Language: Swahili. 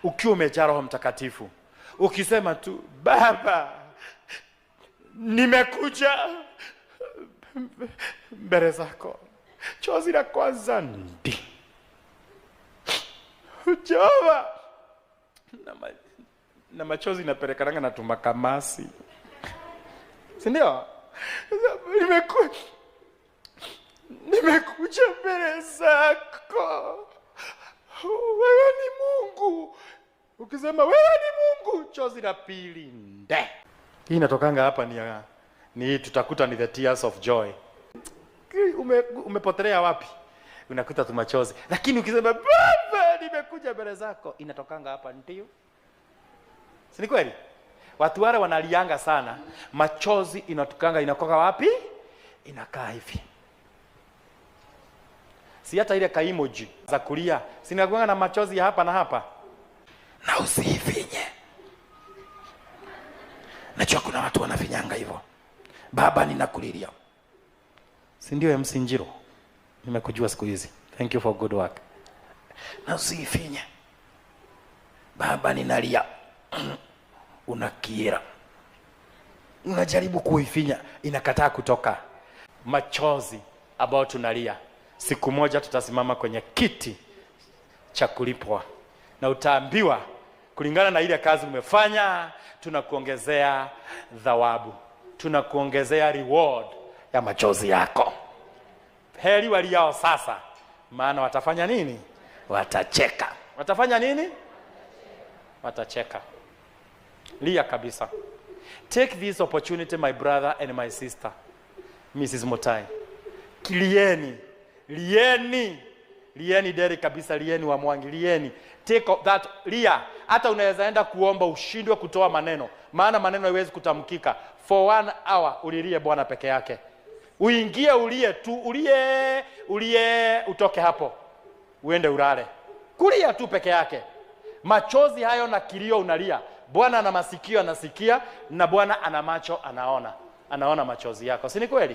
ukiwa umejaa Roho Mtakatifu, ukisema tu Baba, nimekuja mbele zako, chozi la kwanza ndi Jehova, na machozi inapelekananga na tumakamasi, si ndio? Nimekuja mbele zako, wewe ni Mungu. Ukisema wewe ni Mungu, chozi la pili nde. Hii inatokanga hapa ni tutakuta ni the tears of joy. Umepotelea wapi? Unakuta tu machozi. Lakini ukisema Baba, nimekuja mbele zako, inatokanga hapa ndio. Si ni kweli? Watu wale wanalianga sana, machozi inatokanga inakoka wapi? Inakaa hivi. Si hata ile kaimoji za kulia, sinakuanga na machozi ya hapa na hapa. Na usifinye. Najua kuna watu wanafinyanga hivyo. Baba, ninakulilia. Si ndio MC Njiro? Nimekujua siku hizi. Thank you for good work. Na usifinye. Baba, ninalia. Unakiera. Unajaribu kuifinya, inakataa kutoka. Machozi ambao tunalia, siku moja tutasimama kwenye kiti cha kulipwa na utaambiwa kulingana na ile kazi umefanya, tunakuongezea thawabu, tunakuongezea reward ya machozi yako. Heri waliao sasa, maana watafanya nini? Watacheka. Watafanya nini? Watacheka. Lia kabisa. Take this opportunity, my brother and my sister, Mrs. Mutai. Lieni. Lieni deri kabisa, lieni wa Mwangi, lieni. Take that, lia. Hata unaweza enda kuomba ushindwe kutoa maneno. Maana maneno haiwezi kutamkika. For 1 hour ulilie Bwana peke yake. Uingie ulie tu, ulie utoke hapo. Uende ulale. Kulia tu peke yake. Machozi hayo na kilio unalia. Bwana ana masikio anasikia, na Bwana ana macho anaona. Anaona machozi yako. Si ni kweli?